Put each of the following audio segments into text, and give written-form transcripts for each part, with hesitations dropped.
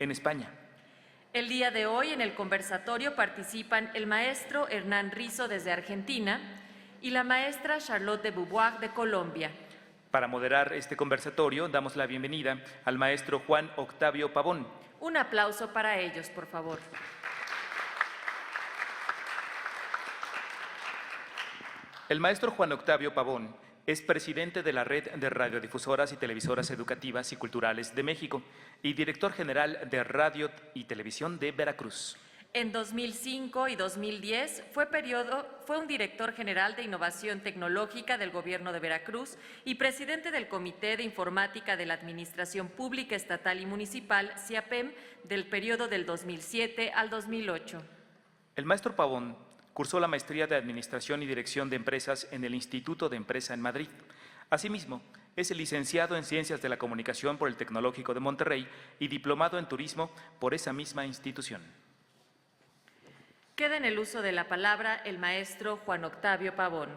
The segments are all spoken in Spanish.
en España. El día de hoy en el conversatorio participan el maestro Hernán Rizo desde Argentina y la maestra Charlotte de Beauvoir de Colombia. Para moderar este conversatorio damos la bienvenida al maestro Juan Octavio Pavón. Un aplauso para ellos, por favor. El maestro Juan Octavio Pavón es presidente de la Red de Radiodifusoras y Televisoras Educativas y Culturales de México y director general de Radio y Televisión de Veracruz. En 2005 y 2010 fue un director general de Innovación Tecnológica del Gobierno de Veracruz y presidente del Comité de Informática de la Administración Pública Estatal y Municipal, CIAPEM, del periodo del 2007 al 2008. El maestro Pavón cursó la maestría de Administración y Dirección de Empresas en el Instituto de Empresa en Madrid. Asimismo, es licenciado en Ciencias de la Comunicación por el Tecnológico de Monterrey y diplomado en Turismo por esa misma institución. Queda en el uso de la palabra el maestro Juan Octavio Pavón.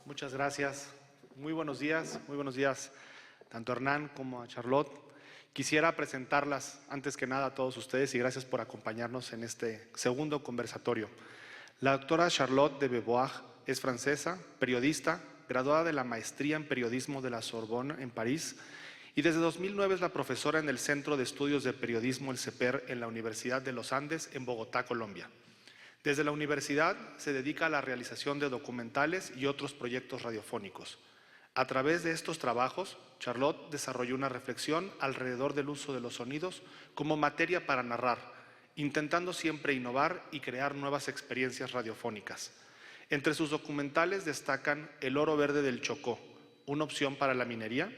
Muchas gracias. Muy buenos días tanto a Hernán como a Charlotte. Quisiera presentarlas antes que nada a todos ustedes y gracias por acompañarnos en este segundo conversatorio. La doctora Charlotte de Beauvoir es francesa, periodista, graduada de la maestría en periodismo de la Sorbonne en París y desde 2009 es la profesora en el Centro de Estudios de Periodismo, el CEPER, en la Universidad de los Andes, en Bogotá, Colombia. Desde la universidad se dedica a la realización de documentales y otros proyectos radiofónicos. A través de estos trabajos, Charlotte desarrolló una reflexión alrededor del uso de los sonidos como materia para narrar, intentando siempre innovar y crear nuevas experiencias radiofónicas. Entre sus documentales destacan El oro verde del Chocó, una opción para la minería,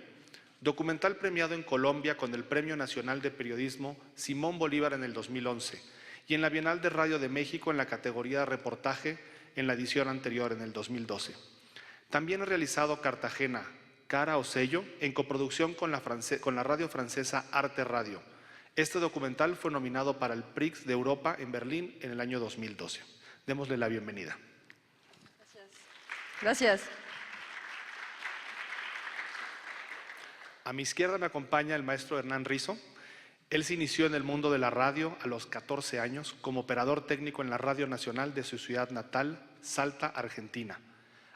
documental premiado en Colombia con el Premio Nacional de Periodismo Simón Bolívar en el 2011 y en la Bienal de Radio de México en la categoría de reportaje en la edición anterior en el 2012. También ha realizado Cartagena, Cara o Sello, en coproducción con la radio francesa Arte Radio. Este documental fue nominado para el Prix de Europa en Berlín en el año 2012. Démosle la bienvenida. Gracias. A mi izquierda me acompaña el maestro Hernán Rizo. Él se inició en el mundo de la radio a los 14 años como operador técnico en la Radio Nacional de su ciudad natal, Salta, Argentina.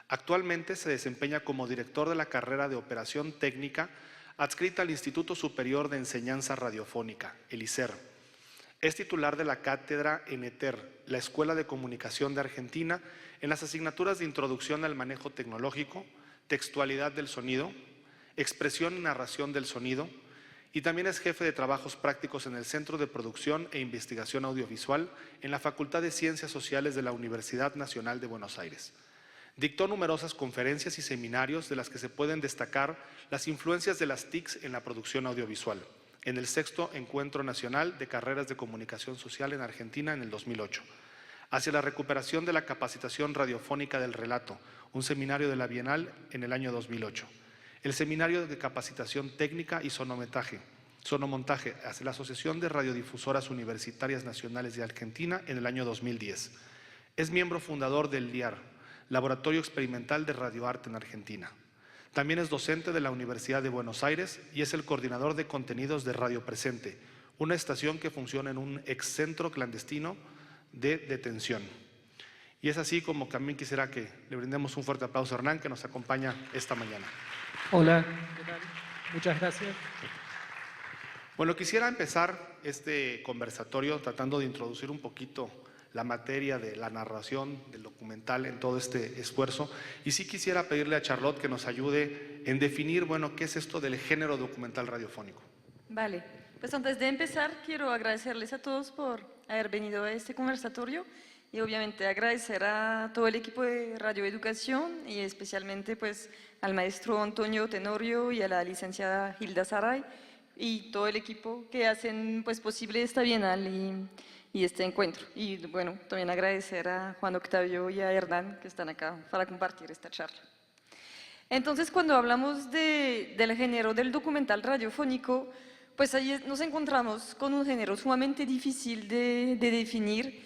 Actualmente se desempeña como director de la carrera de Operación Técnica adscrita al Instituto Superior de Enseñanza Radiofónica, el ISER. Es titular de la cátedra en ETER, la Escuela de Comunicación de Argentina, en las asignaturas de Introducción al Manejo Tecnológico, Textualidad del Sonido, Expresión y Narración del Sonido, y también es jefe de trabajos prácticos en el Centro de Producción e Investigación Audiovisual en la Facultad de Ciencias Sociales de la Universidad Nacional de Buenos Aires. Dictó numerosas conferencias y seminarios de las que se pueden destacar las influencias de las TICs en la producción audiovisual, en el 6º Encuentro Nacional de Carreras de Comunicación Social en Argentina en el 2008, hacia la recuperación de la capacitación radiofónica del relato, un seminario de la Bienal en el año 2008, el Seminario de Capacitación Técnica y Sonomontaje hacia la Asociación de Radiodifusoras Universitarias Nacionales de Argentina en el año 2010. Es miembro fundador del LIAR, Laboratorio Experimental de Radioarte en Argentina. También es docente de la Universidad de Buenos Aires y es el coordinador de contenidos de Radio Presente, una estación que funciona en un excentro clandestino de detención. Y es así como también quisiera que le brindemos un fuerte aplauso a Hernán, que nos acompaña esta mañana. Hola, ¿qué tal? Muchas gracias. Bueno, quisiera empezar este conversatorio tratando de introducir un poquito la materia de la narración del documental en todo este esfuerzo. Y sí quisiera pedirle a Charlotte que nos ayude en definir, bueno, qué es esto del género documental radiofónico. Vale, pues antes de empezar quiero agradecerles a todos por haber venido a este conversatorio y obviamente agradecer a todo el equipo de Radio Educación y especialmente pues al maestro Antonio Tenorio y a la licenciada Hilda Saray y todo el equipo que hacen pues posible esta bienal y este encuentro. Y bueno, también agradecer a Juan Octavio y a Hernán que están acá para compartir esta charla. Entonces, cuando hablamos del género del documental radiofónico, pues ahí nos encontramos con un género sumamente difícil de definir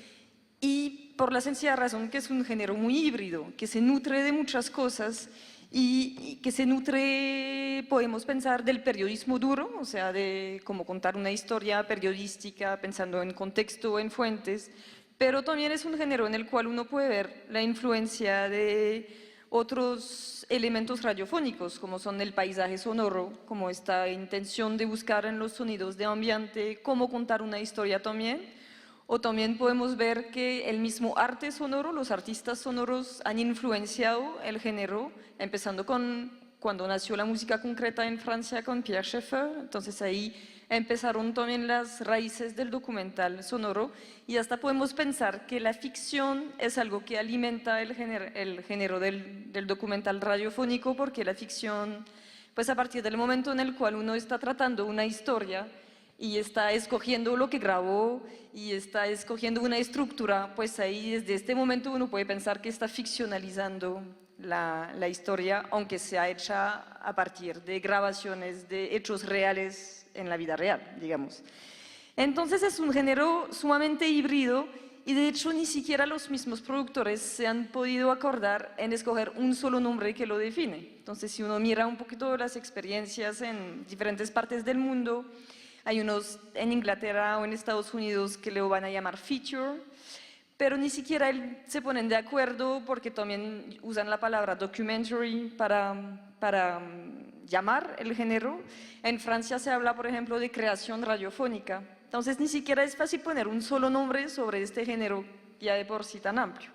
y por la sencilla razón que es un género muy híbrido, que se nutre de muchas cosas y que se nutre, podemos pensar, del periodismo duro, o sea, de cómo contar una historia periodística pensando en contexto, en fuentes, pero también es un género en el cual uno puede ver la influencia de otros elementos radiofónicos, como son el paisaje sonoro, como esta intención de buscar en los sonidos de ambiente cómo contar una historia también, o también podemos ver que el mismo arte sonoro, los artistas sonoros han influenciado el género, empezando con cuando nació la música concreta en Francia con Pierre Schaeffer, entonces ahí empezaron también las raíces del documental sonoro y hasta podemos pensar que la ficción es algo que alimenta el género del documental radiofónico, porque la ficción, pues a partir del momento en el cual uno está tratando una historia y está escogiendo lo que grabó y está escogiendo una estructura, pues ahí desde este momento uno puede pensar que está ficcionalizando la historia, aunque sea hecha a partir de grabaciones de hechos reales en la vida real, digamos. Entonces es un género sumamente híbrido y de hecho ni siquiera los mismos productores se han podido acordar en escoger un solo nombre que lo define. Entonces si uno mira un poquito las experiencias en diferentes partes del mundo, hay unos en Inglaterra o en Estados Unidos que lo van a llamar feature, pero ni siquiera se ponen de acuerdo porque también usan la palabra documentary para llamar el género. En Francia se habla, por ejemplo, de creación radiofónica. Entonces ni siquiera es fácil poner un solo nombre sobre este género ya de por sí tan amplio.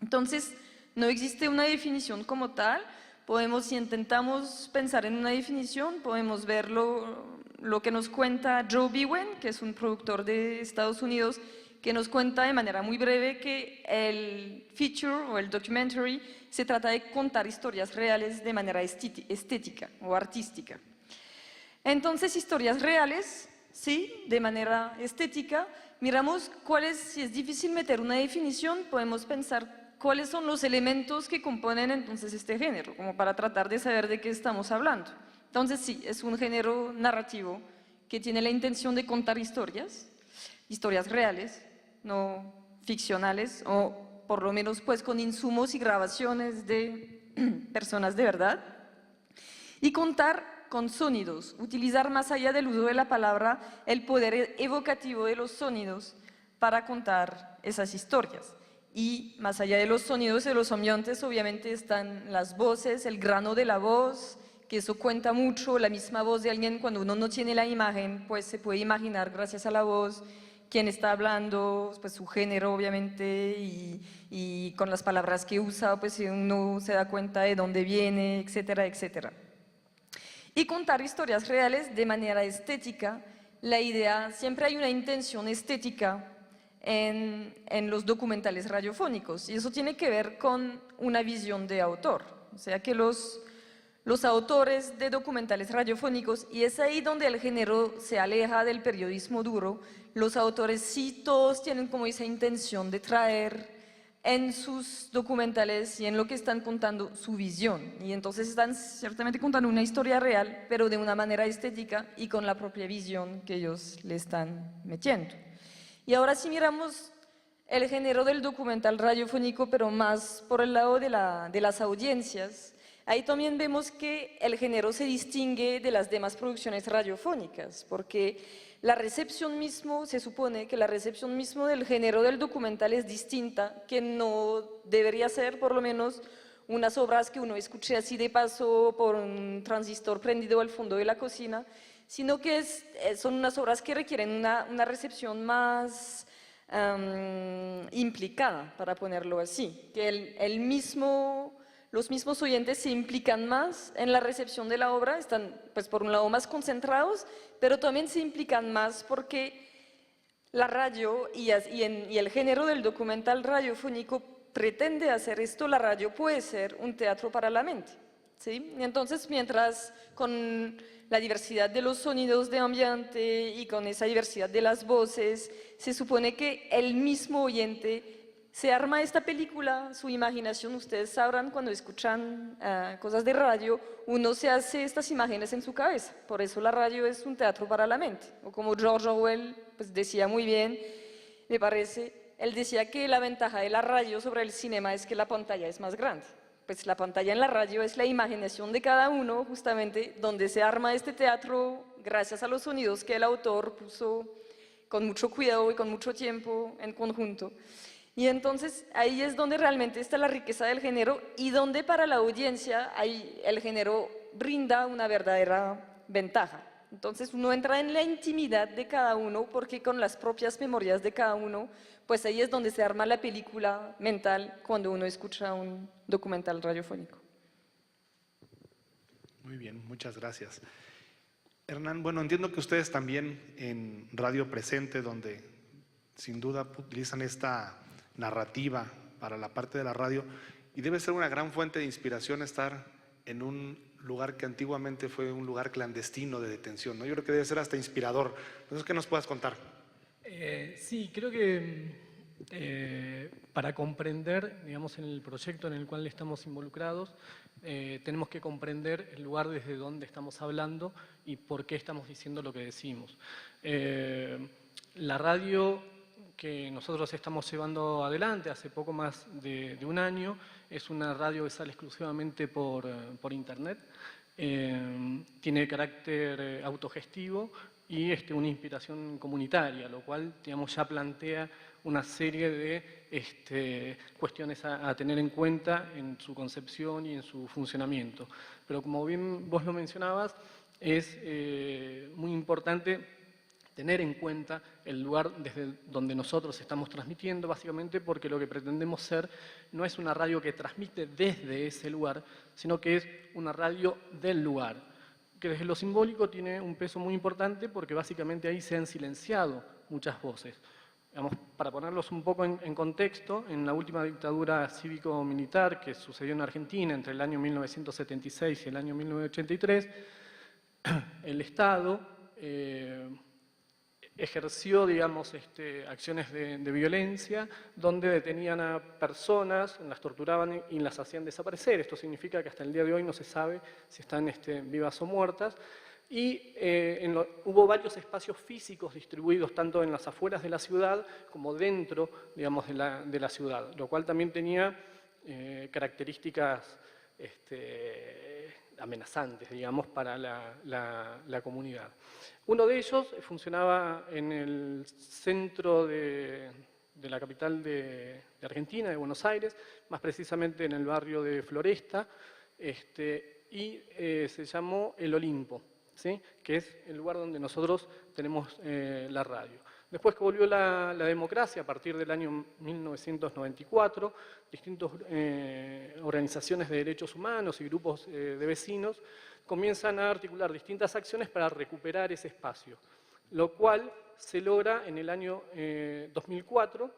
Entonces no existe una definición como tal. Podemos, si intentamos pensar en una definición, podemos ver lo que nos cuenta Joe Bywin, que es un productor de Estados Unidos, que nos cuenta de manera muy breve que el feature o el documentary se trata de contar historias reales de manera estética o artística. Entonces, historias reales, sí, de manera estética, miramos cuáles, si es difícil meter una definición, podemos pensar cuáles son los elementos que componen entonces este género, como para tratar de saber de qué estamos hablando. Entonces, sí, es un género narrativo que tiene la intención de contar historias reales, no ficcionales, o por lo menos pues con insumos y grabaciones de personas de verdad, y contar con sonidos, utilizar más allá del uso de la palabra el poder evocativo de los sonidos para contar esas historias. Y más allá de los sonidos y de los ambientes, obviamente están las voces, el grano de la voz, que eso cuenta mucho, la misma voz de alguien, cuando uno no tiene la imagen, pues se puede imaginar gracias a la voz quién está hablando, pues su género obviamente, y con las palabras que usa, pues uno se da cuenta de dónde viene, etcétera, etcétera. Y contar historias reales de manera estética, la idea, siempre hay una intención estética en los documentales radiofónicos, y eso tiene que ver con una visión de autor, o sea que los autores de documentales radiofónicos, y es ahí donde el género se aleja del periodismo duro, los autores sí todos tienen como esa intención de traer en sus documentales y en lo que están contando su visión, y entonces están ciertamente contando una historia real, pero de una manera estética y con la propia visión que ellos le están metiendo. Y ahora si miramos el género del documental radiofónico, pero más por el lado de las audiencias, ahí también vemos que el género se distingue de las demás producciones radiofónicas, porque la recepción mismo, se supone que la recepción mismo del género del documental es distinta, que no debería ser por lo menos unas obras que uno escuche así de paso por un transistor prendido al fondo de la cocina, sino que son unas obras que requieren una recepción más implicada, para ponerlo así, que los mismos oyentes se implican más en la recepción de la obra, están pues por un lado más concentrados, pero también se implican más porque la radio y el género del documental radiofónico pretende hacer esto. La radio puede ser un teatro para la mente, ¿sí? Y entonces mientras con la diversidad de los sonidos de ambiente y con esa diversidad de las voces, se supone que el mismo oyente se arma esta película, su imaginación. Ustedes sabrán, cuando escuchan cosas de radio, uno se hace estas imágenes en su cabeza. Por eso la radio es un teatro para la mente. O como George Orwell pues, decía muy bien, me parece, él decía que la ventaja de la radio sobre el cinema es que la pantalla es más grande. pues la pantalla en la radio es la imaginación de cada uno, justamente donde se arma este teatro gracias a los sonidos que el autor puso con mucho cuidado y con mucho tiempo en conjunto. Y entonces ahí es donde realmente está la riqueza del género y donde para la audiencia el género brinda una verdadera ventaja. Entonces uno entra en la intimidad de cada uno porque con las propias memorias de cada uno, pues ahí es donde se arma la película mental cuando uno escucha un documental radiofónico. Muy bien, muchas gracias. Hernán, bueno, entiendo que ustedes también en Radio Presente, donde sin duda utilizan esta narrativa para la parte de la radio, y debe ser una gran fuente de inspiración estar en un lugar que antiguamente fue un lugar clandestino de detención, ¿no? Yo creo que debe ser hasta inspirador. Entonces, ¿qué nos puedas contar? Sí, creo que para comprender, digamos, en el proyecto en el cual estamos involucrados, tenemos que comprender el lugar desde donde estamos hablando y por qué estamos diciendo lo que decimos. La radio que nosotros estamos llevando adelante hace poco más de un año es una radio que sale exclusivamente por internet, tiene carácter autogestivo y una inspiración comunitaria, lo cual, digamos, ya plantea una serie de cuestiones a tener en cuenta en su concepción y en su funcionamiento. Pero como bien vos lo mencionabas, es muy importante tener en cuenta el lugar desde donde nosotros estamos transmitiendo, básicamente porque lo que pretendemos ser no es una radio que transmite desde ese lugar, sino que es una radio del lugar, que desde lo simbólico tiene un peso muy importante porque básicamente ahí se han silenciado muchas voces. Digamos, para ponerlos un poco en contexto, en la última dictadura cívico-militar que sucedió en Argentina entre el año 1976 y el año 1983, el Estado ejerció, digamos, acciones de violencia donde detenían a personas, las torturaban y las hacían desaparecer. Esto significa que hasta el día de hoy no se sabe si están vivas o muertas. Y hubo varios espacios físicos distribuidos tanto en las afueras de la ciudad como dentro, digamos, de la ciudad, lo cual también tenía características amenazantes, digamos, para la comunidad. Uno de ellos funcionaba en el centro de la capital de Argentina, de Buenos Aires, más precisamente en el barrio de Floresta, y se llamó El Olimpo, ¿sí? Que es el lugar donde nosotros tenemos la radio. Después que volvió la democracia, a partir del año 1994, distintas organizaciones de derechos humanos y grupos de vecinos comienzan a articular distintas acciones para recuperar ese espacio, lo cual se logra en el año 2004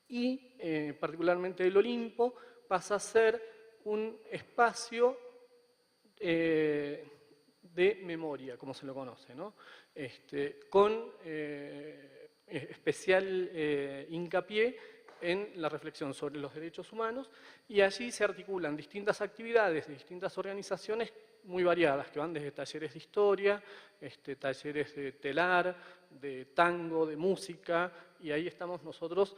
y particularmente el Olimpo pasa a ser un espacio de memoria, como se lo conoce, ¿no? Con especial hincapié en la reflexión sobre los derechos humanos, y allí se articulan distintas actividades de distintas organizaciones muy variadas, que van desde talleres de historia, talleres de telar, de tango, de música, y ahí estamos nosotros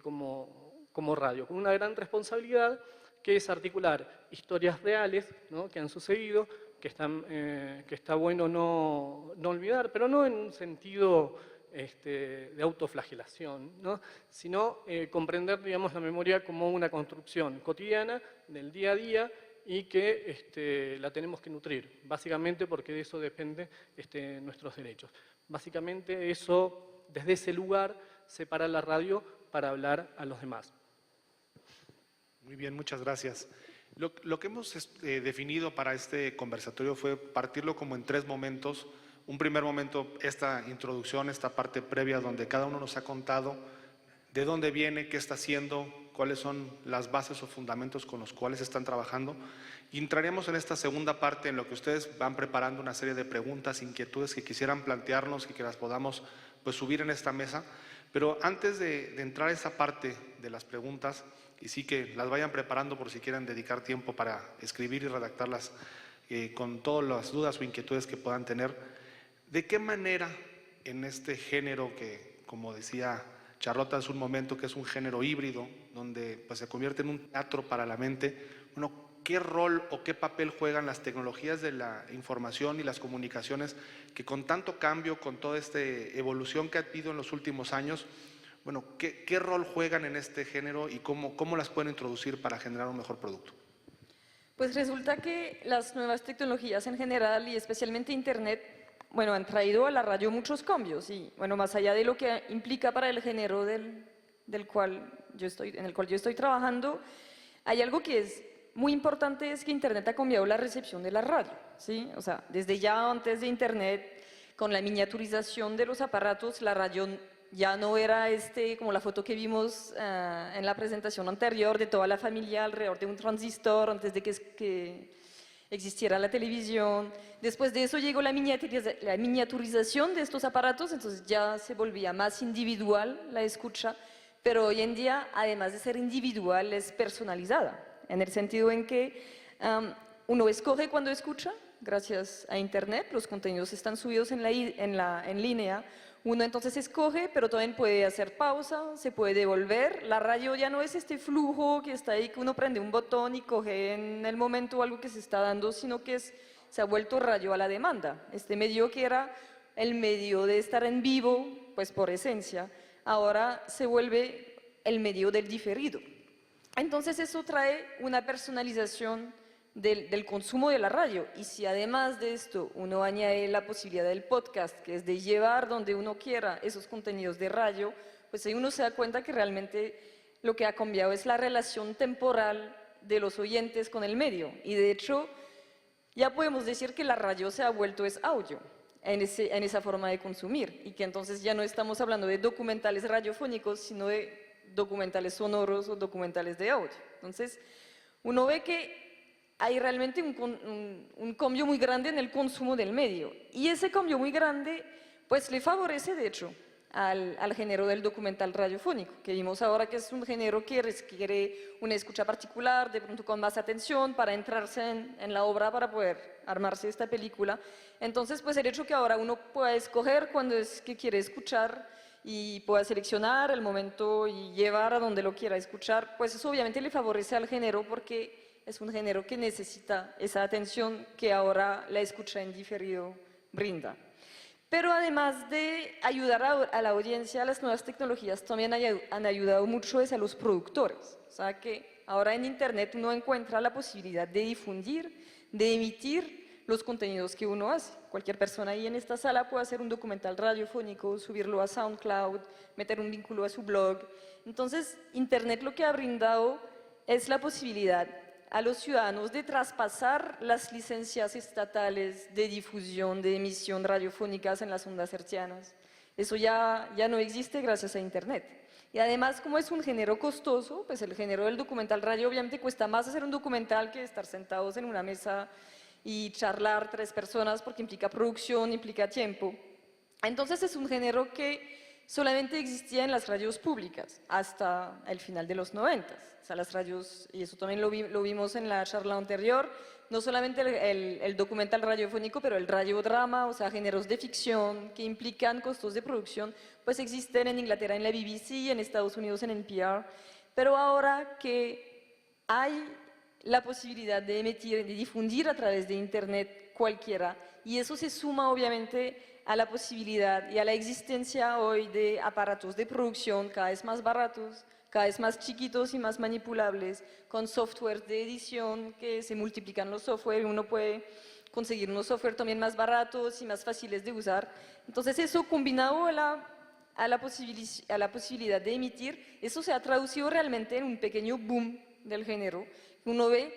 como radio, con una gran responsabilidad que es articular historias reales, ¿no?, que han sucedido, que está bueno no olvidar, pero no en un sentido de autoflagelación, ¿no?, sino comprender, digamos, la memoria como una construcción cotidiana del día a día y que la tenemos que nutrir, básicamente porque de eso depende nuestros derechos. Básicamente eso, desde ese lugar, separa la radio para hablar a los demás. Muy bien, muchas gracias. Lo que hemos definido para este conversatorio fue partirlo como en tres momentos. Un primer momento, esta introducción, esta parte previa donde cada uno nos ha contado de dónde viene, qué está haciendo, cuáles son las bases o fundamentos con los cuales están trabajando. Y entraremos en esta segunda parte en lo que ustedes van preparando una serie de preguntas, inquietudes que quisieran plantearnos y que las podamos pues subir en esta mesa. Pero antes de entrar a esa parte de las preguntas, y sí que las vayan preparando por si quieren dedicar tiempo para escribir y redactarlas con todas las dudas o inquietudes que puedan tener, ¿de qué manera en este género que, como decía Charlotte hace un momento, que es un género híbrido, donde pues, se convierte en un teatro para la mente, bueno, ¿qué rol o qué papel juegan las tecnologías de la información y las comunicaciones que con tanto cambio, con toda esta evolución que ha habido en los últimos años, bueno, ¿qué rol juegan en este género y cómo las pueden introducir para generar un mejor producto? Pues resulta que las nuevas tecnologías en general y especialmente Internet, bueno, han traído a la radio muchos cambios y, bueno, más allá de lo que implica para el género en el cual yo estoy trabajando, hay algo que es muy importante, es que Internet ha cambiado la recepción de la radio, ¿sí? O sea, desde ya antes de Internet, con la miniaturización de los aparatos, la radio ya no era como la foto que vimos en la presentación anterior de toda la familia alrededor de un transistor antes de que existiera la televisión. Después de eso llegó la miniaturización de estos aparatos, entonces ya se volvía más individual la escucha, pero hoy en día, además de ser individual, es personalizada, en el sentido en que uno escoge cuando escucha, gracias a Internet, los contenidos están subidos en línea, uno entonces escoge, pero también puede hacer pausa, se puede devolver. La radio ya no es este flujo que está ahí, que uno prende un botón y coge en el momento algo que se está dando, sino que se ha vuelto radio a la demanda. Este medio que era el medio de estar en vivo, pues por esencia, ahora se vuelve el medio del diferido. Entonces eso trae una personalización del consumo de la radio, y si además de esto uno añade la posibilidad del podcast, que es de llevar donde uno quiera esos contenidos de radio, pues ahí uno se da cuenta que realmente lo que ha cambiado es la relación temporal de los oyentes con el medio, y de hecho ya podemos decir que la radio se ha vuelto audio en esa forma de consumir, y que entonces ya no estamos hablando de documentales radiofónicos, sino de documentales sonoros o documentales de audio. Entonces uno ve que hay realmente un cambio muy grande en el consumo del medio, y ese cambio muy grande pues le favorece de hecho al género del documental radiofónico, que vimos ahora que es un género que requiere una escucha particular, de pronto con más atención para entrarse en la obra para poder armarse esta película. Entonces pues el hecho que ahora uno pueda escoger cuando es que quiere escuchar y pueda seleccionar el momento y llevar a donde lo quiera escuchar, pues eso obviamente le favorece al género, porque es un género que necesita esa atención que ahora la escucha en diferido brinda. Pero además de ayudar a la audiencia, las nuevas tecnologías también han ayudado mucho a los productores. O sea que ahora en Internet uno encuentra la posibilidad de difundir, de emitir los contenidos que uno hace. Cualquier persona ahí en esta sala puede hacer un documental radiofónico, subirlo a SoundCloud, meter un vínculo a su blog. Entonces, Internet lo que ha brindado es la posibilidad a los ciudadanos de traspasar las licencias estatales de difusión, de emisión radiofónicas en las ondas hertzianas. Eso ya no existe gracias a Internet. Y además, como es un género costoso, pues el género del documental radio obviamente cuesta más hacer un documental que estar sentados en una mesa y charlar 3 personas, porque implica producción, implica tiempo. Entonces es un género que solamente existía en las radios públicas hasta el final de los 90. O sea, las radios, y eso también lo vimos en la charla anterior, no solamente el documental radiofónico, pero el radiodrama, o sea, géneros de ficción que implican costos de producción, pues existen en Inglaterra en la BBC, en Estados Unidos en NPR, pero ahora que hay la posibilidad de emitir, de difundir a través de Internet cualquiera, y eso se suma obviamente a la posibilidad y a la existencia hoy de aparatos de producción cada vez más baratos, cada vez más chiquitos y más manipulables, con software de edición que se multiplican los software, y uno puede conseguir unos software también más baratos y más fáciles de usar. Entonces eso combinado a la posibilidad de emitir, eso se ha traducido realmente en un pequeño boom del género. Uno ve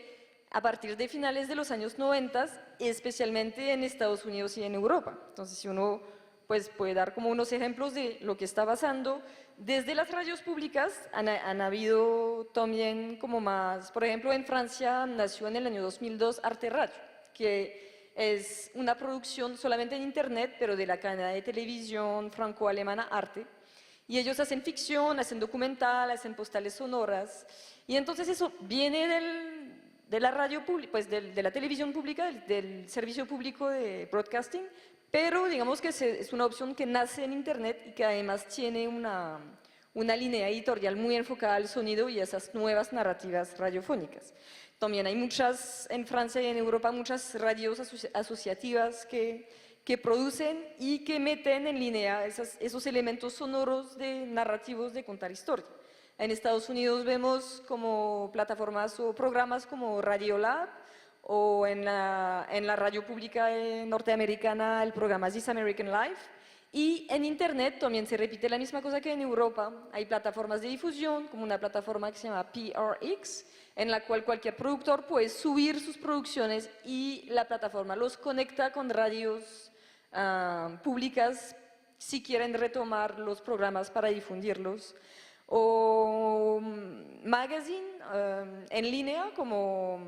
a partir de finales de los años 90, especialmente en Estados Unidos y en Europa. Entonces, si uno pues, puede dar como unos ejemplos de lo que está pasando, desde las radios públicas han habido también como más, por ejemplo, en Francia nació en el año 2002 Arte Radio, que es una producción solamente en Internet, pero de la cadena de televisión franco-alemana Arte, y ellos hacen ficción, hacen documental, hacen postales sonoras, y entonces eso viene de la radio pública, pues de la televisión pública, del servicio público de broadcasting, pero digamos que es una opción que nace en Internet y que además tiene una línea editorial muy enfocada al sonido y a esas nuevas narrativas radiofónicas. También hay muchas, en Francia y en Europa, muchas radios asociativas que producen y que meten en línea esos elementos sonoros de narrativos de contar historia. En Estados Unidos vemos como plataformas o programas como Radiolab, o en la radio pública norteamericana el programa This American Life, y en Internet también se repite la misma cosa que en Europa. Hay plataformas de difusión, como una plataforma que se llama PRX, en la cual cualquier productor puede subir sus producciones y la plataforma los conecta con radios públicas si quieren retomar los programas para difundirlos. O magazine en línea, como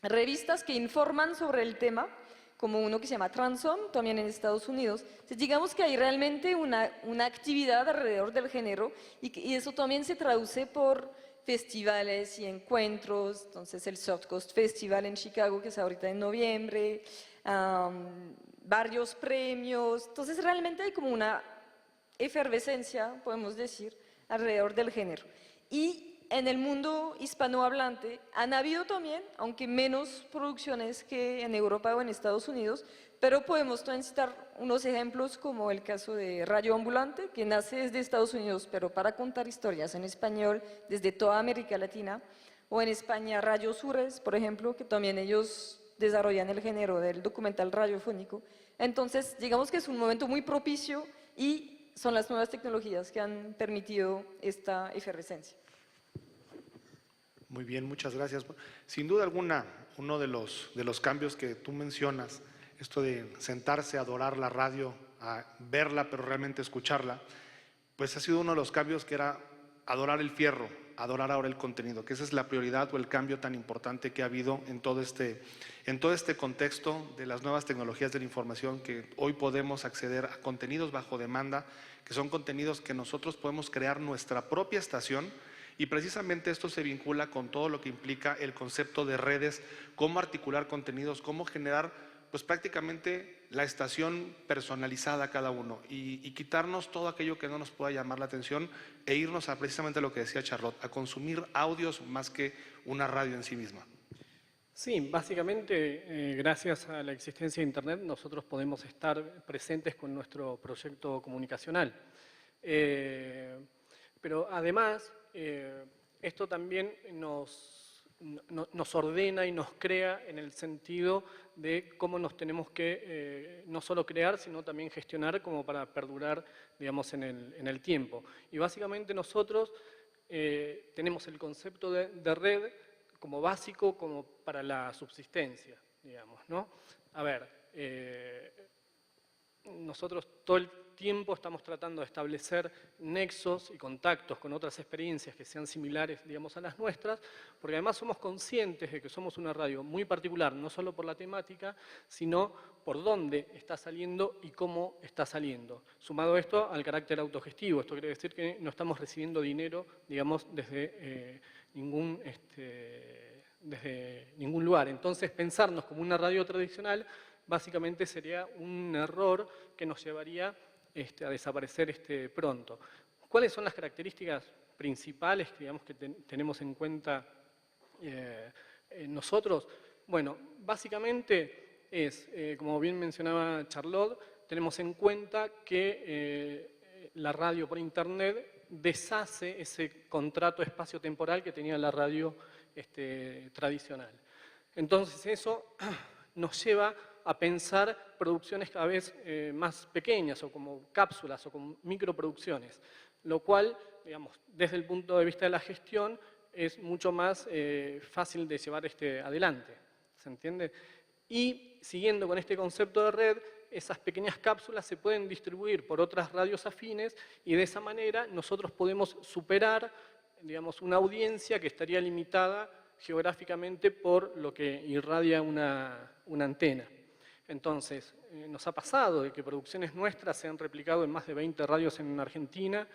revistas que informan sobre el tema, como uno que se llama Transom, también en Estados Unidos. Entonces, digamos que hay realmente una actividad alrededor del género y eso también se traduce por festivales y encuentros. Entonces el Soft Coast Festival en Chicago, que es ahorita en noviembre, varios premios. Entonces realmente hay como una efervescencia, podemos decir, alrededor del género. Y en el mundo hispanohablante han habido también, aunque menos producciones que en Europa o en Estados Unidos, pero podemos también citar unos ejemplos como el caso de Radio Ambulante, que nace desde Estados Unidos, pero para contar historias en español desde toda América Latina, o en España Radio Sures, por ejemplo, que también ellos desarrollan el género del documental radiofónico. Entonces, digamos que es un momento muy propicio y son las nuevas tecnologías que han permitido esta efervescencia. Muy bien, muchas gracias. Sin duda alguna, uno de los cambios que tú mencionas, esto de sentarse a adorar la radio, a verla pero realmente escucharla, pues ha sido uno de los cambios que era adorar el fierro, adorar ahora el contenido, que esa es la prioridad o el cambio tan importante que ha habido en todo este contexto de las nuevas tecnologías de la información, que hoy podemos acceder a contenidos bajo demanda, que son contenidos que nosotros podemos crear nuestra propia estación. Y precisamente esto se vincula con todo lo que implica el concepto de redes, cómo articular contenidos, cómo generar pues prácticamente la estación personalizada a cada uno y quitarnos todo aquello que no nos pueda llamar la atención e irnos a precisamente lo que decía Charlotte, a consumir audios más que una radio en sí misma. Sí, básicamente gracias a la existencia de Internet nosotros podemos estar presentes con nuestro proyecto comunicacional. Pero además esto también nos ordena y nos crea en el sentido de cómo nos tenemos que no solo crear, sino también gestionar como para perdurar, digamos, en el tiempo. Y básicamente nosotros tenemos el concepto de red como básico, como para la subsistencia, digamos, ¿no? A ver, nosotros todo el tiempo estamos tratando de establecer nexos y contactos con otras experiencias que sean similares, digamos, a las nuestras, porque además somos conscientes de que somos una radio muy particular, no solo por la temática, sino por dónde está saliendo y cómo está saliendo. Sumado esto al carácter autogestivo, esto quiere decir que no estamos recibiendo dinero, digamos, desde ningún lugar. Entonces, pensarnos como una radio tradicional básicamente sería un error que nos llevaría a desaparecer pronto. ¿Cuáles son las características principales digamos, que tenemos en cuenta nosotros? Bueno, básicamente es, como bien mencionaba Charlotte, tenemos en cuenta que la radio por Internet deshace ese contrato espacio-temporal que tenía la radio tradicional. Entonces eso nos lleva a pensar producciones cada vez más pequeñas o como cápsulas o como microproducciones, lo cual, digamos, desde el punto de vista de la gestión es mucho más fácil de llevar adelante, ¿se entiende? Y siguiendo con este concepto de red, esas pequeñas cápsulas se pueden distribuir por otras radios afines y de esa manera nosotros podemos superar, digamos, una audiencia que estaría limitada geográficamente por lo que irradia una antena. Entonces, nos ha pasado de que producciones nuestras se han replicado en más de 20 radios en Argentina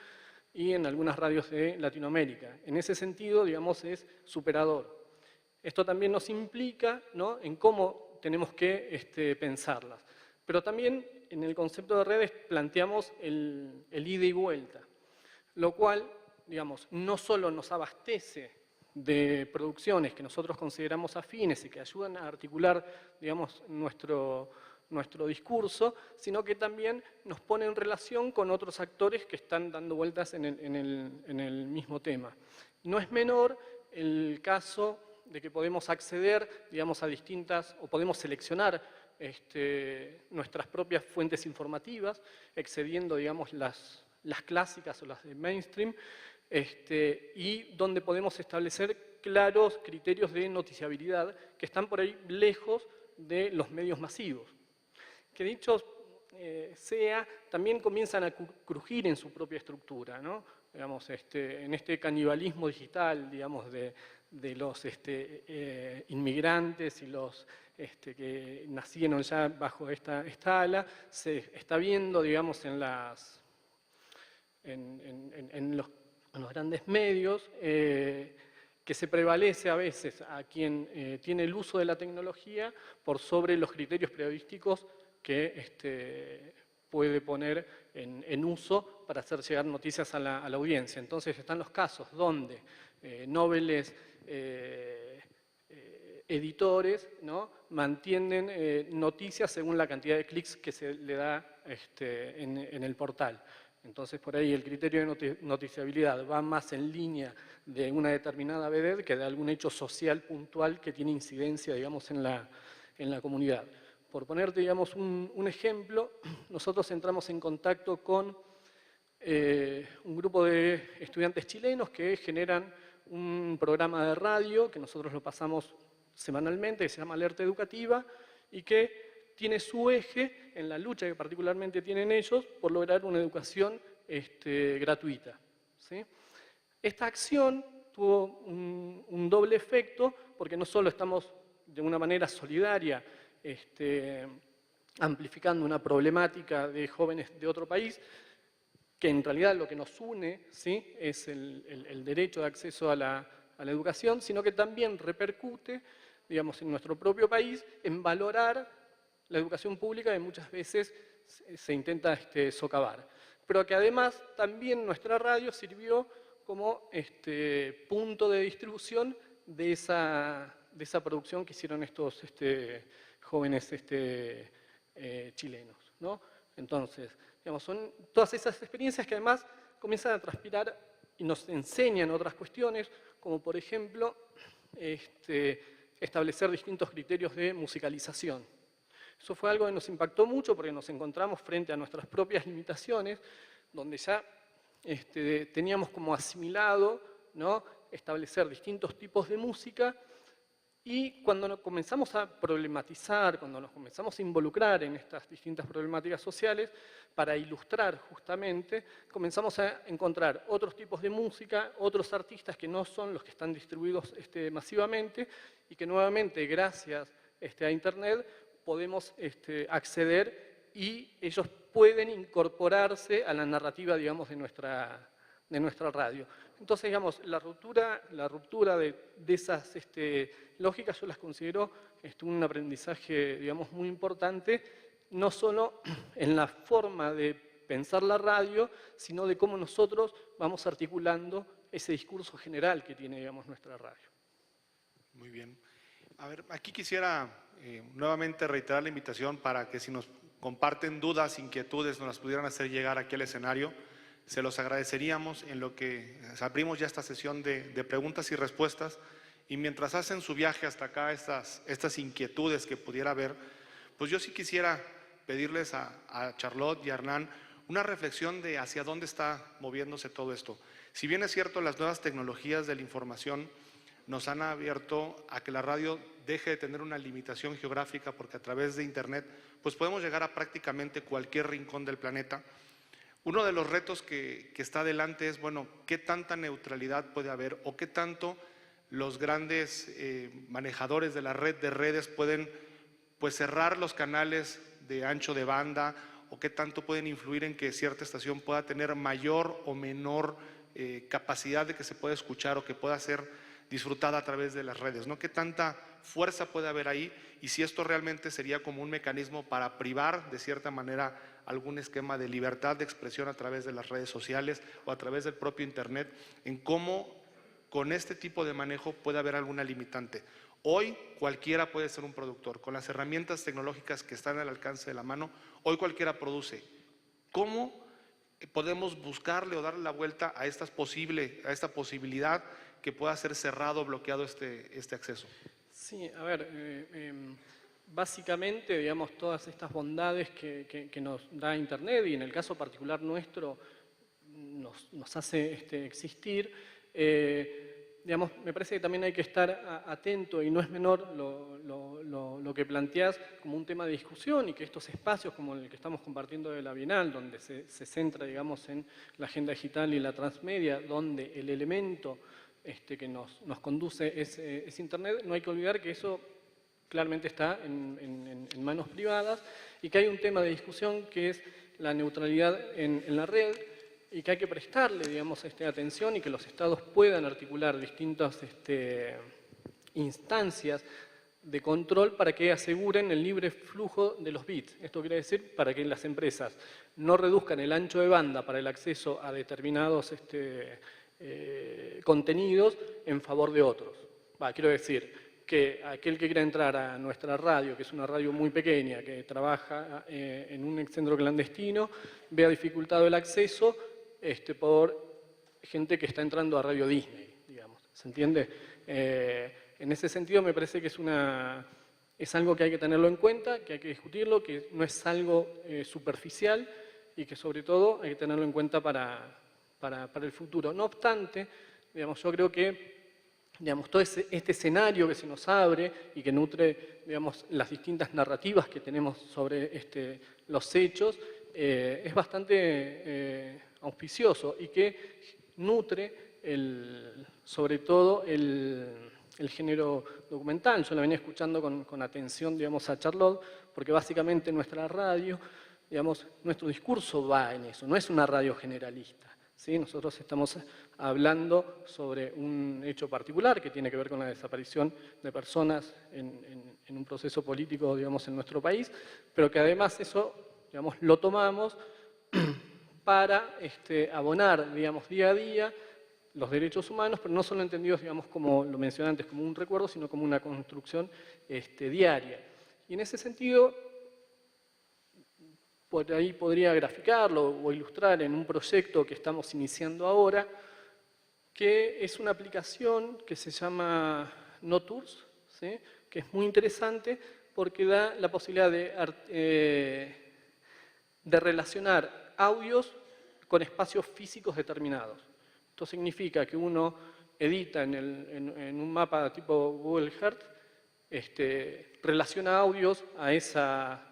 y en algunas radios de Latinoamérica. En ese sentido, digamos, es superador. Esto también nos implica, ¿no?, en cómo tenemos que pensarlas. Pero también en el concepto de redes planteamos el ida y vuelta, lo cual, digamos, no solo nos abastece de producciones que nosotros consideramos afines y que ayudan a articular, digamos, nuestro discurso, sino que también nos pone en relación con otros actores que están dando vueltas en el mismo tema. No es menor el caso de que podemos acceder, digamos, a distintas, o podemos seleccionar nuestras propias fuentes informativas, excediendo, digamos, las clásicas o las de mainstream, y donde podemos establecer claros criterios de noticiabilidad que están por ahí lejos de los medios masivos. Que dicho sea, también comienzan a crujir en su propia estructura, ¿no? Digamos, en este canibalismo digital, digamos, de los inmigrantes y los que nacieron ya bajo esta ala, se está viendo, digamos, en los grandes medios, que se prevalece a veces a quien tiene el uso de la tecnología por sobre los criterios periodísticos que puede poner en uso para hacer llegar noticias a la audiencia. Entonces están los casos donde nobles editores, ¿no?, mantienen noticias según la cantidad de clics que se le da en el portal. Entonces, por ahí el criterio de noticiabilidad va más en línea de una determinada vedette que de algún hecho social puntual que tiene incidencia, digamos, en la comunidad. Por ponerte, digamos, un ejemplo, nosotros entramos en contacto con un grupo de estudiantes chilenos que generan un programa de radio que nosotros lo pasamos semanalmente, que se llama Alerta Educativa, y que tiene su eje en la lucha que particularmente tienen ellos por lograr una educación gratuita, ¿sí? Esta acción tuvo un doble efecto, porque no solo estamos de una manera solidaria amplificando una problemática de jóvenes de otro país, que en realidad lo que nos une, ¿sí?, es el derecho de acceso a la educación, sino que también repercute, digamos, en nuestro propio país en valorar la educación pública que muchas veces se intenta socavar. Pero que además también nuestra radio sirvió como punto de distribución de esa producción que hicieron estos jóvenes chilenos, ¿no? Entonces, digamos, son todas esas experiencias que además comienzan a transpirar y nos enseñan otras cuestiones, como por ejemplo establecer distintos criterios de musicalización. Eso fue algo que nos impactó mucho porque nos encontramos frente a nuestras propias limitaciones, donde ya teníamos como asimilado, ¿no?, establecer distintos tipos de música, y cuando nos comenzamos a problematizar, cuando nos comenzamos a involucrar en estas distintas problemáticas sociales, para ilustrar justamente, comenzamos a encontrar otros tipos de música, otros artistas que no son los que están distribuidos masivamente, y que nuevamente, gracias a Internet, podemos acceder y ellos pueden incorporarse a la narrativa, digamos, de nuestra radio. Entonces, digamos, la ruptura de esas lógicas yo las considero un aprendizaje, digamos, muy importante, no solo en la forma de pensar la radio, sino de cómo nosotros vamos articulando ese discurso general que tiene, digamos, nuestra radio. Muy bien. A ver, aquí quisiera nuevamente reiterar la invitación para que si nos comparten dudas, inquietudes, nos las pudieran hacer llegar aquí al escenario. Se los agradeceríamos en lo que abrimos ya esta sesión de preguntas y respuestas, y mientras hacen su viaje hasta acá, estas inquietudes que pudiera haber, pues yo sí quisiera pedirles a Charlotte y a Hernán una reflexión de hacia dónde está moviéndose todo esto. Si bien es cierto, las nuevas tecnologías de la información nos han abierto a que la radio deje de tener una limitación geográfica, porque a través de Internet pues podemos llegar a prácticamente cualquier rincón del planeta. Uno de los retos que está adelante es, bueno, ¿qué tanta neutralidad puede haber o qué tanto los grandes manejadores de la red de redes pueden pues cerrar los canales de ancho de banda, o qué tanto pueden influir en que cierta estación pueda tener mayor o menor capacidad de que se pueda escuchar o que pueda ser disfrutada a través de las redes, ¿no? ¿Qué tanta fuerza puede haber ahí? Y si esto realmente sería como un mecanismo para privar de cierta manera algún esquema de libertad de expresión a través de las redes sociales o a través del propio Internet, en cómo con este tipo de manejo puede haber alguna limitante. Hoy cualquiera puede ser un productor. Con las herramientas tecnológicas que están al alcance de la mano, hoy cualquiera produce. ¿Cómo podemos buscarle o darle la vuelta a esta posibilidad que pueda ser cerrado o bloqueado este acceso? Sí, a ver, básicamente, digamos, todas estas bondades que nos da Internet, y en el caso particular nuestro nos hace existir, digamos, me parece que también hay que estar atento, y no es menor lo que planteás como un tema de discusión, y que estos espacios como el que estamos compartiendo de la Bienal, donde se centra, digamos, en la agenda digital y la transmedia, donde el elemento que nos conduce es Internet, no hay que olvidar que eso claramente está en manos privadas, y que hay un tema de discusión que es la neutralidad en la red, y que hay que prestarle, digamos, atención, y que los estados puedan articular distintas instancias de control para que aseguren el libre flujo de los bits. Esto quiere decir para que las empresas no reduzcan el ancho de banda para el acceso a determinados contenidos en favor de otros. Quiero decir que aquel que quiera entrar a nuestra radio, que es una radio muy pequeña, que trabaja en un centro clandestino, vea dificultado el acceso por gente que está entrando a Radio Disney, digamos. ¿Se entiende? En ese sentido me parece que es algo que hay que tenerlo en cuenta, que hay que discutirlo, que no es algo superficial, y que sobre todo hay que tenerlo en cuenta para el futuro. No obstante, digamos, yo creo que, digamos, todo este escenario que se nos abre y que nutre, digamos, las distintas narrativas que tenemos sobre los hechos, es bastante auspicioso, y que nutre sobre todo el género documental. Yo la venía escuchando con atención, digamos, a Charlotte, porque básicamente nuestra radio, digamos, nuestro discurso va en eso, no es una radio generalista. ¿Sí? Nosotros estamos hablando sobre un hecho particular que tiene que ver con la desaparición de personas en un proceso político, digamos, en nuestro país, pero que además eso, digamos, lo tomamos para abonar, digamos, día a día los derechos humanos, pero no solo entendidos, digamos, como lo mencioné antes, como un recuerdo, sino como una construcción diaria. Y en ese sentido, por ahí podría graficarlo o ilustrar en un proyecto que estamos iniciando ahora, que es una aplicación que se llama NoTours, ¿sí? Que es muy interesante porque da la posibilidad de relacionar audios con espacios físicos determinados. Esto significa que uno edita en un mapa tipo Google Earth, relaciona audios a esa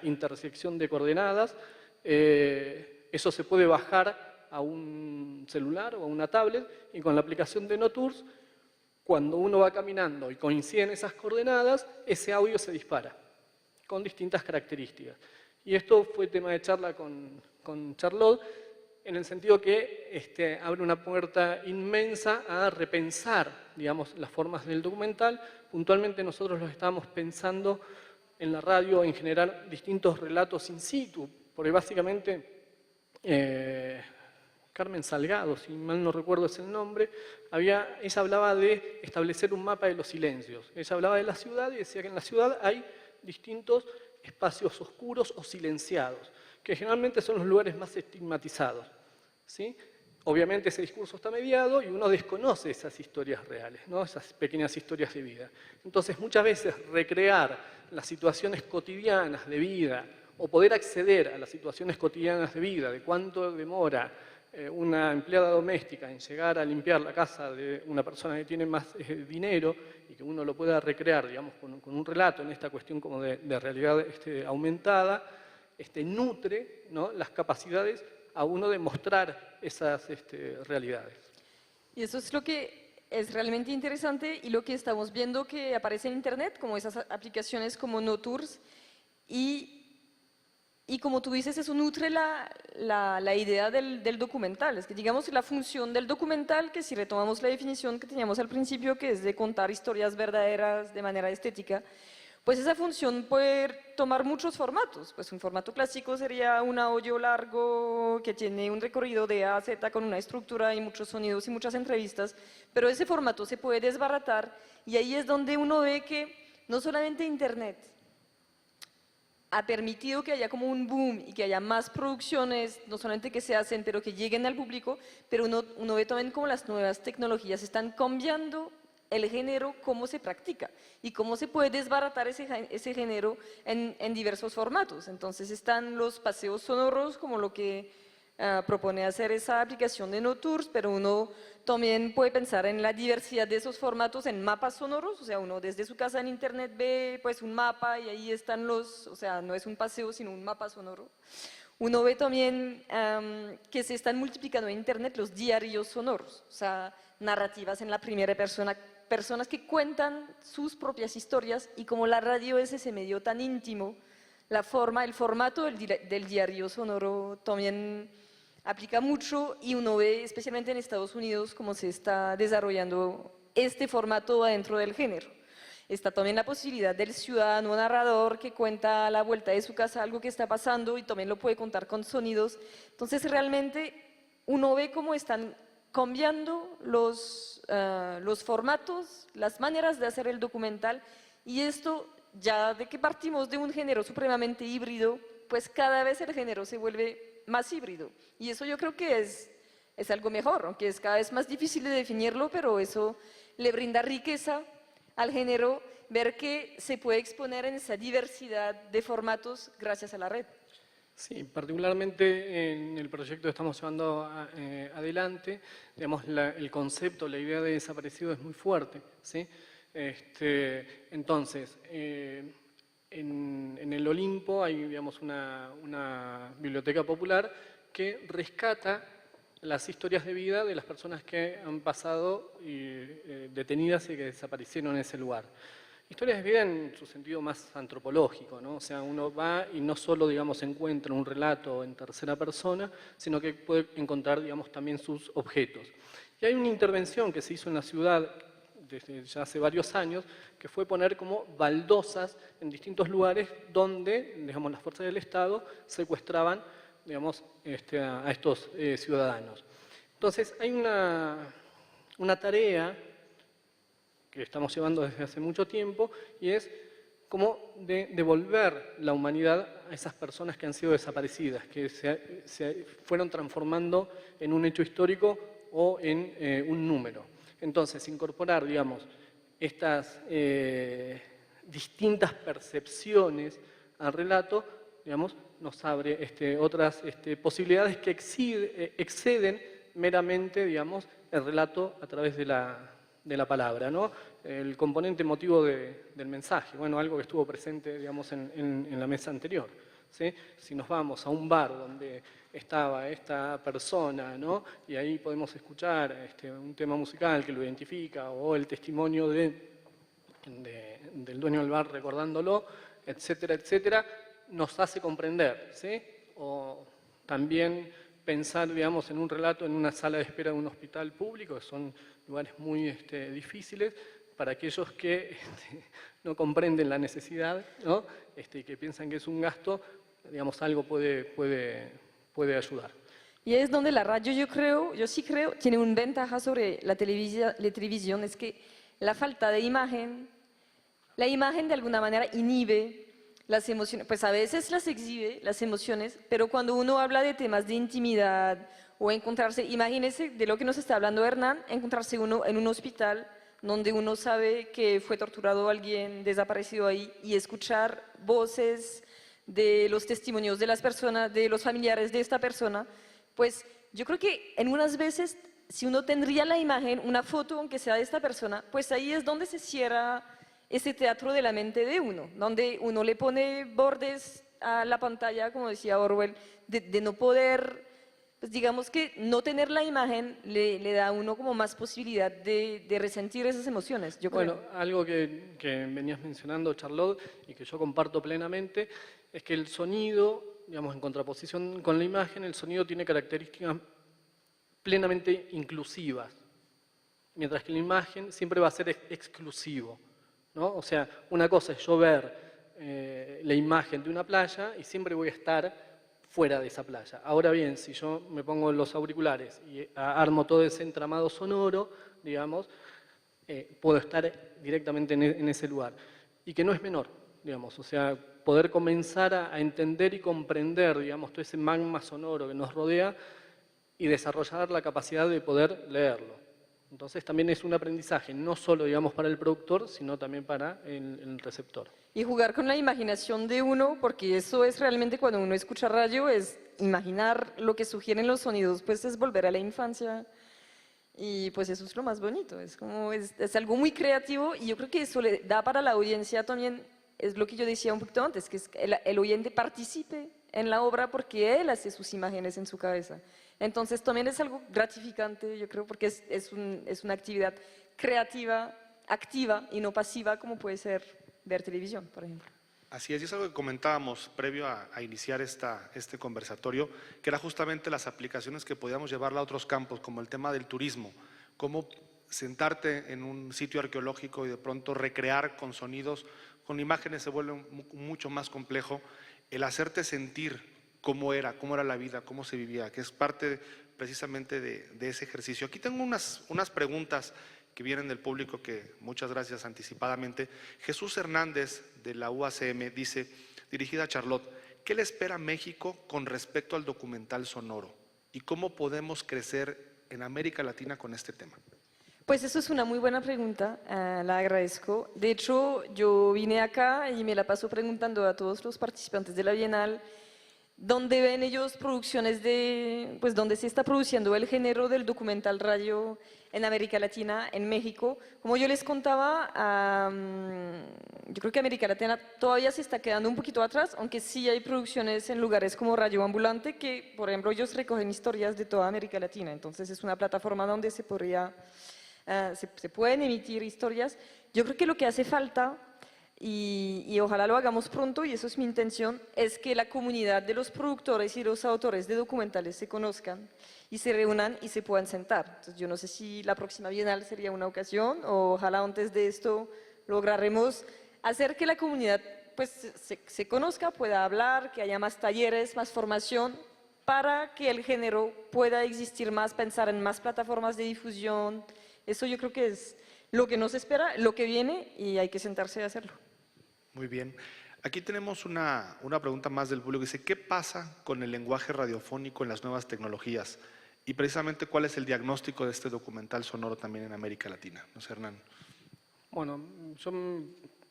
intersección de coordenadas. Eso se puede bajar a un celular o a una tablet, y con la aplicación de NoTours, cuando uno va caminando y coinciden esas coordenadas, ese audio se dispara con distintas características. Y esto fue tema de charla con Charlotte, en el sentido que abre una puerta inmensa a repensar, digamos, las formas del documental. Puntualmente nosotros los estábamos pensando en la radio en generar distintos relatos in situ, porque básicamente Carmen Salgado, si mal no recuerdo es el nombre, ella hablaba de establecer un mapa de los silencios. Ella hablaba de la ciudad y decía que en la ciudad hay distintos espacios oscuros o silenciados, que generalmente son los lugares más estigmatizados, ¿sí? Obviamente ese discurso está mediado y uno desconoce esas historias reales, ¿no? Esas pequeñas historias de vida. Entonces muchas veces recrear las situaciones cotidianas de vida, o poder acceder a las situaciones cotidianas de vida, de cuánto demora una empleada doméstica en llegar a limpiar la casa de una persona que tiene más dinero, y que uno lo pueda recrear, digamos, con un relato en esta cuestión como de realidad aumentada, nutre, ¿no?, las capacidades a uno de mostrar esas realidades. Y eso es lo que es realmente interesante, y lo que estamos viendo que aparece en Internet, como esas aplicaciones como NoTours, y como tú dices, eso nutre la idea del documental. Es que, digamos, la función del documental, que si retomamos la definición que teníamos al principio, que es de contar historias verdaderas de manera estética, pues esa función puede tomar muchos formatos. Pues un formato clásico sería un audio largo que tiene un recorrido de A a Z con una estructura y muchos sonidos y muchas entrevistas, pero ese formato se puede desbaratar y ahí es donde uno ve que no solamente Internet ha permitido que haya como un boom y que haya más producciones, no solamente que se hacen, pero que lleguen al público, pero uno ve también cómo las nuevas tecnologías están cambiando el género, cómo se practica y cómo se puede desbaratar ese género en diversos formatos. Entonces están los paseos sonoros, como lo que propone hacer esa aplicación de NoTours, pero uno también puede pensar en la diversidad de esos formatos en mapas sonoros, o sea, uno desde su casa en internet ve pues un mapa y ahí están o sea, no es un paseo sino un mapa sonoro. Uno ve también que se están multiplicando en internet los diarios sonoros, o sea, narrativas en la primera persona, personas que cuentan sus propias historias y como la radio es ese medio tan íntimo, el formato del diario sonoro también aplica mucho y uno ve especialmente en Estados Unidos cómo se está desarrollando este formato dentro del género. Está también la posibilidad del ciudadano narrador que cuenta a la vuelta de su casa algo que está pasando y también lo puede contar con sonidos. Entonces realmente uno ve cómo están cambiando los formatos, las maneras de hacer el documental y esto ya de que partimos de un género supremamente híbrido, pues cada vez el género se vuelve más híbrido y eso yo creo que es algo mejor, aunque es cada vez más difícil de definirlo, pero eso le brinda riqueza al género, ver que se puede exponer en esa diversidad de formatos gracias a la red. Sí, particularmente en el proyecto que estamos llevando adelante, digamos, el concepto, la idea de desaparecido es muy fuerte, ¿sí? Entonces, en el Olimpo hay, digamos, una biblioteca popular que rescata las historias de vida de las personas que han pasado detenidas y que desaparecieron en ese lugar. Historias de vida en su sentido más antropológico, ¿no? O sea, uno va y no solo, digamos, encuentra un relato en tercera persona, sino que puede encontrar, digamos, también sus objetos. Y hay una intervención que se hizo en la ciudad desde ya hace varios años, que fue poner como baldosas en distintos lugares donde, digamos, las fuerzas del Estado secuestraban, digamos, a estos ciudadanos. Entonces, hay una tarea que estamos llevando desde hace mucho tiempo y es como de devolver la humanidad a esas personas que han sido desaparecidas, que se fueron transformando en un hecho histórico o en un número. Entonces, incorporar, digamos, estas distintas percepciones al relato, digamos, nos abre otras posibilidades que exceden meramente, digamos, el relato a través de la palabra, ¿no? El componente emotivo del mensaje, bueno, algo que estuvo presente, digamos, en la mesa anterior, ¿sí? Si nos vamos a un bar donde estaba esta persona, ¿no? Y ahí podemos escuchar un tema musical que lo identifica o el testimonio del dueño del bar recordándolo, etcétera, etcétera, nos hace comprender, ¿sí? O también pensar, digamos, en un relato en una sala de espera de un hospital público, que son lugares muy difíciles para aquellos que no comprenden la necesidad, ¿no? Y que piensan que es un gasto, digamos, algo puede ayudar. Y es donde la radio, yo sí creo, tiene una ventaja sobre la televisión, es que la falta de imagen, la imagen de alguna manera inhibe las emociones, pues a veces las exhibe, las emociones, pero cuando uno habla de temas de intimidad o encontrarse, imagínese de lo que nos está hablando Hernán, encontrarse uno en un hospital donde uno sabe que fue torturado alguien, desaparecido ahí, y escuchar voces de los testimonios de las personas, de los familiares de esta persona, pues yo creo que en unas veces, si uno tendría la imagen, una foto, aunque sea de esta persona, pues ahí es donde se cierra ese teatro de la mente de uno, donde uno le pone bordes a la pantalla, como decía Orwell, de no poder, pues digamos que no tener la imagen le da a uno como más posibilidad de resentir esas emociones, yo creo. Bueno, algo que venías mencionando, Charlotte, y que yo comparto plenamente, es que el sonido, digamos, en contraposición con la imagen, el sonido tiene características plenamente inclusivas, mientras que la imagen siempre va a ser exclusivo, ¿no? O sea, una cosa es yo ver la imagen de una playa y siempre voy a estar fuera de esa playa. Ahora bien, si yo me pongo los auriculares y armo todo ese entramado sonoro, digamos, puedo estar directamente en ese lugar. Y que no es menor, digamos, o sea, poder comenzar a entender y comprender, digamos, todo ese magma sonoro que nos rodea y desarrollar la capacidad de poder leerlo. Entonces también es un aprendizaje, no solo, digamos, para el productor, sino también para el receptor. Y jugar con la imaginación de uno, porque eso es realmente cuando uno escucha radio, es imaginar lo que sugieren los sonidos, pues es volver a la infancia. Y pues eso es lo más bonito, es como, es algo muy creativo y yo creo que eso le da para la audiencia también, es lo que yo decía un poquito antes, que es que el oyente participe en la obra porque él hace sus imágenes en su cabeza. Entonces también es algo gratificante, yo creo, porque es una actividad creativa, activa y no pasiva como puede ser ver televisión, por ejemplo. Así es algo que comentábamos previo a iniciar este conversatorio, que era justamente las aplicaciones que podíamos llevarla a otros campos, como el tema del turismo, cómo sentarte en un sitio arqueológico y de pronto recrear con sonidos, con imágenes se vuelve mucho más complejo, el hacerte sentir cómo era la vida, cómo se vivía, que es parte precisamente de ese ejercicio. Aquí tengo unas preguntas que vienen del público, que muchas gracias anticipadamente. Jesús Hernández de la UACM dice, dirigida a Charlotte, ¿qué le espera a México con respecto al documental sonoro? ¿Y cómo podemos crecer en América Latina con este tema? Pues eso es una muy buena pregunta, la agradezco. De hecho, yo vine acá y me la paso preguntando a todos los participantes de la Bienal dónde ven ellos producciones pues donde se está produciendo el género del documental radio en América Latina, en México. Como yo les contaba, yo creo que América Latina todavía se está quedando un poquito atrás, aunque sí hay producciones en lugares como Radio Ambulante, que por ejemplo ellos recogen historias de toda América Latina, entonces es una plataforma donde se pueden emitir historias. Yo creo que lo que hace falta, y ojalá lo hagamos pronto, y eso es mi intención, es que la comunidad de los productores y los autores de documentales se conozcan y se reúnan y se puedan sentar. Entonces, yo no sé si la próxima Bienal sería una ocasión, o ojalá antes de esto lograremos hacer que la comunidad pues, se conozca, pueda hablar, que haya más talleres, más formación, para que el género pueda existir más, pensar en más plataformas de difusión. Eso yo creo que es lo que nos espera, lo que viene, y hay que sentarse a hacerlo. Muy bien. Aquí tenemos una pregunta más del público. Dice, ¿qué pasa con el lenguaje radiofónico en las nuevas tecnologías? Y precisamente, ¿cuál es el diagnóstico de este documental sonoro también en América Latina? No sé, Hernán. Bueno, yo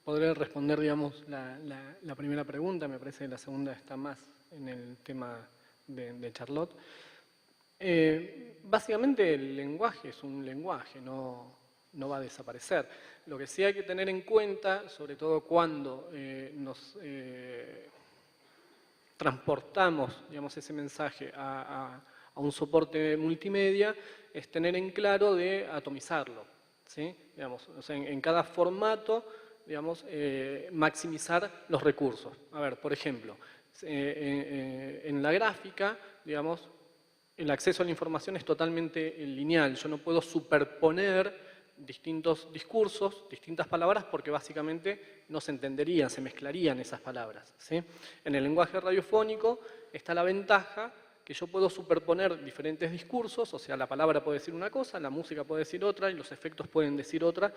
podré responder, digamos, la primera pregunta. Me parece que la segunda está más en el tema de Charlotte. Básicamente el lenguaje es un lenguaje, no va a desaparecer. Lo que sí hay que tener en cuenta, sobre todo cuando nos transportamos, digamos, ese mensaje a un soporte multimedia, es tener en claro de atomizarlo, ¿sí? Digamos, o sea, en cada formato, digamos, maximizar los recursos. A ver, por ejemplo, en la gráfica, digamos, el acceso a la información es totalmente lineal. Yo no puedo superponer distintos discursos, distintas palabras, porque básicamente no se entenderían, se mezclarían esas palabras, ¿sí? En el lenguaje radiofónico está la ventaja que yo puedo superponer diferentes discursos, o sea, la palabra puede decir una cosa, la música puede decir otra y los efectos pueden decir otra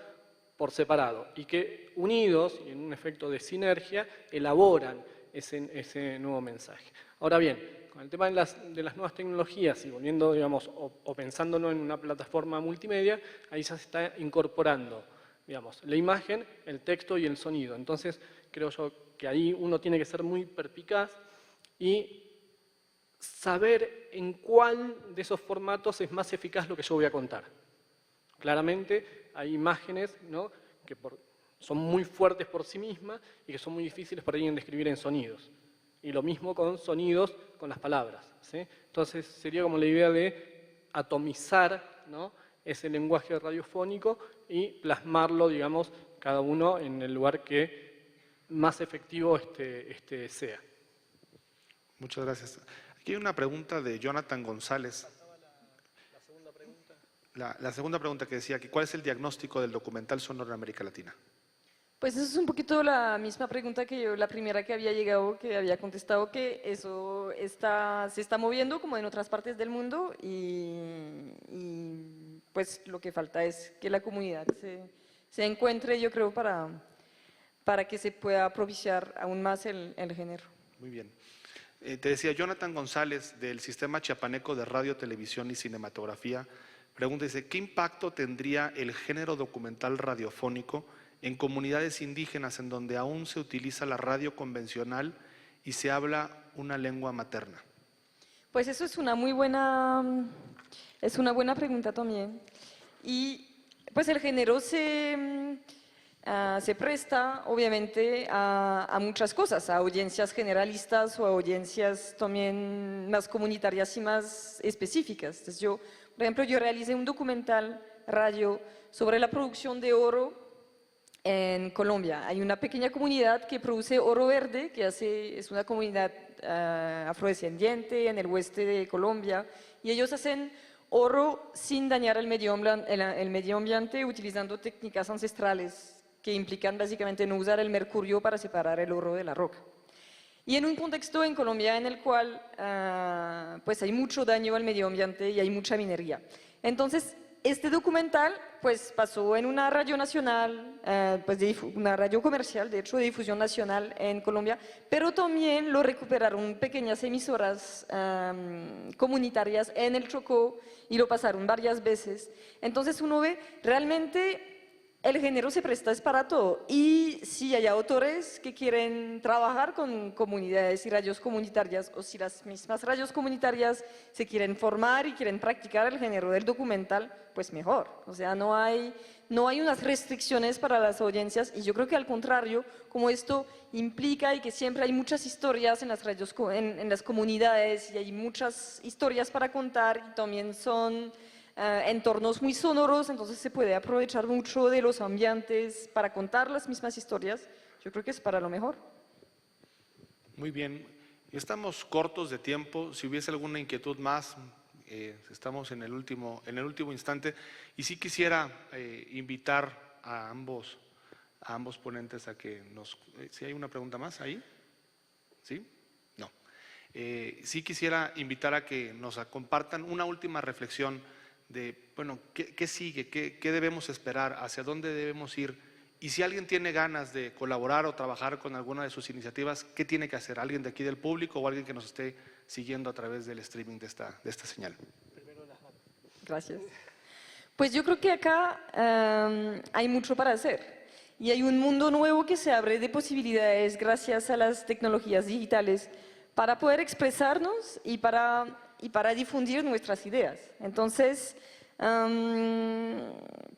por separado, y que unidos y en un efecto de sinergia elaboran ese nuevo mensaje. Ahora bien, con el tema de las nuevas tecnologías y volviendo, digamos, o pensándolo en una plataforma multimedia, ahí ya se está incorporando, digamos, la imagen, el texto y el sonido. Entonces, creo yo que ahí uno tiene que ser muy perspicaz y saber en cuál de esos formatos es más eficaz lo que yo voy a contar. Claramente hay imágenes, ¿no?, que son muy fuertes por sí mismas y que son muy difíciles por ahí en describir en sonidos. Y lo mismo con sonidos, con las palabras, ¿sí? Entonces sería como la idea de atomizar, ¿no?, ese lenguaje radiofónico y plasmarlo, digamos, cada uno en el lugar que más efectivo sea. Muchas gracias. Aquí hay una pregunta de Jonathan González. La segunda pregunta que decía, ¿cuál es el diagnóstico del documental sonoro en América Latina? Pues eso es un poquito la misma pregunta que yo, la primera que había llegado, que había contestado, que eso se está moviendo como en otras partes del mundo y pues lo que falta es que la comunidad se encuentre, yo creo, para que se pueda propiciar aún más el género. Muy bien. Te decía, Jonathan González, del Sistema Chiapaneco de Radio, Televisión y Cinematografía, pregunta, dice, ¿qué impacto tendría el género documental radiofónico en comunidades indígenas en donde aún se utiliza la radio convencional y se habla una lengua materna? Pues eso es una buena pregunta también. Y pues el género se presta obviamente a muchas cosas, a audiencias generalistas o a audiencias también más comunitarias y más específicas. Entonces por ejemplo, yo realicé un documental radio sobre la producción de oro en Colombia. Hay una pequeña comunidad que produce oro verde, es una comunidad afrodescendiente en el oeste de Colombia, y ellos hacen oro sin dañar el medio ambiente utilizando técnicas ancestrales que implican básicamente no usar el mercurio para separar el oro de la roca. Y en un contexto en Colombia en el cual pues hay mucho daño al medio ambiente y hay mucha minería. Entonces, este documental pues pasó en una radio nacional, una radio comercial, de hecho de difusión nacional en Colombia, pero también lo recuperaron pequeñas emisoras comunitarias en el Chocó y lo pasaron varias veces. Entonces uno ve realmente el género se presta es para todo, y si hay autores que quieren trabajar con comunidades y radios comunitarias, o si las mismas radios comunitarias se quieren formar y quieren practicar el género del documental, pues mejor. O sea, no hay unas restricciones para las audiencias, y yo creo que al contrario, como esto implica y que siempre hay muchas historias en las radios, en las comunidades, y hay muchas historias para contar, y también son entornos muy sonoros, entonces se puede aprovechar mucho de los ambientes para contar las mismas historias. Yo creo que es para lo mejor. Muy bien. Estamos cortos de tiempo. Si hubiese alguna inquietud más, estamos en el último instante. Y sí quisiera invitar a ambos ponentes a que nos… ¿Sí hay una pregunta más ahí? ¿Sí? No. Sí quisiera invitar a que nos compartan una última reflexión de, bueno, ¿qué sigue? ¿Qué debemos esperar? ¿Hacia dónde debemos ir? Y si alguien tiene ganas de colaborar o trabajar con alguna de sus iniciativas, ¿qué tiene que hacer? ¿Alguien de aquí del público o alguien que nos esté siguiendo a través del streaming de esta señal? Gracias. Pues yo creo que acá hay mucho para hacer, y hay un mundo nuevo que se abre de posibilidades gracias a las tecnologías digitales para poder expresarnos y para difundir nuestras ideas. Entonces,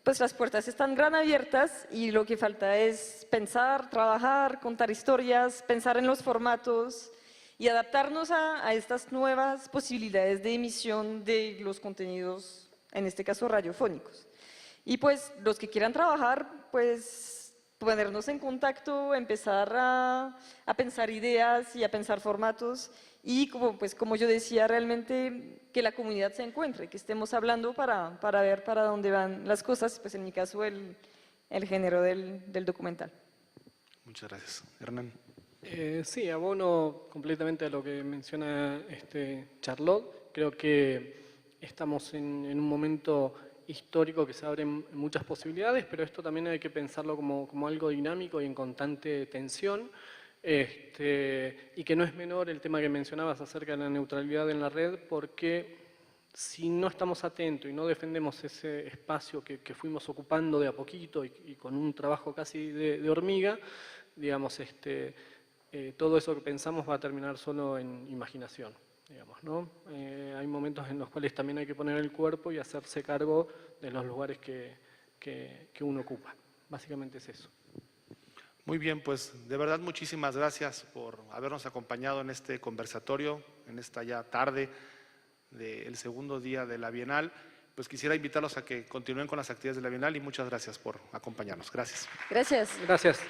pues las puertas están gran abiertas, y lo que falta es pensar, trabajar, contar historias, pensar en los formatos y adaptarnos a estas nuevas posibilidades de emisión de los contenidos, en este caso radiofónicos. Y pues los que quieran trabajar, pues ponernos en contacto, empezar a pensar ideas y a pensar formatos, y como yo decía, realmente que la comunidad se encuentre, que estemos hablando para ver para dónde van las cosas, pues en mi caso el género del documental. Muchas gracias. Hernán. Sí, abono completamente a lo que menciona Charlotte. Creo que estamos en un momento histórico que se abren muchas posibilidades, pero esto también hay que pensarlo como algo dinámico y en constante tensión. Y que no es menor el tema que mencionabas acerca de la neutralidad en la red, porque si no estamos atentos y no defendemos ese espacio que fuimos ocupando de a poquito y con un trabajo casi de hormiga, digamos, todo eso que pensamos va a terminar solo en imaginación, digamos, ¿no? Hay momentos en los cuales también hay que poner el cuerpo y hacerse cargo de los lugares que uno ocupa. Básicamente es eso. Muy bien, pues de verdad muchísimas gracias por habernos acompañado en este conversatorio, en esta ya tarde del segundo día de la Bienal. Pues quisiera invitarlos a que continúen con las actividades de la Bienal, y muchas gracias por acompañarnos. Gracias. Gracias. Gracias.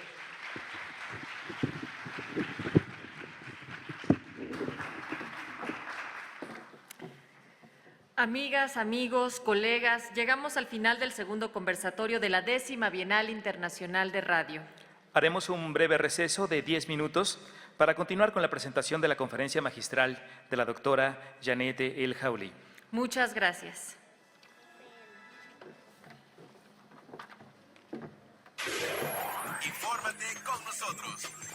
Amigas, amigos, colegas, llegamos al final del segundo conversatorio de la 10ª Bienal Internacional de Radio. Haremos un breve receso de 10 minutos para continuar con la presentación de la conferencia magistral de la doctora Janette El Jauli. Muchas gracias. Infórmate con nosotros.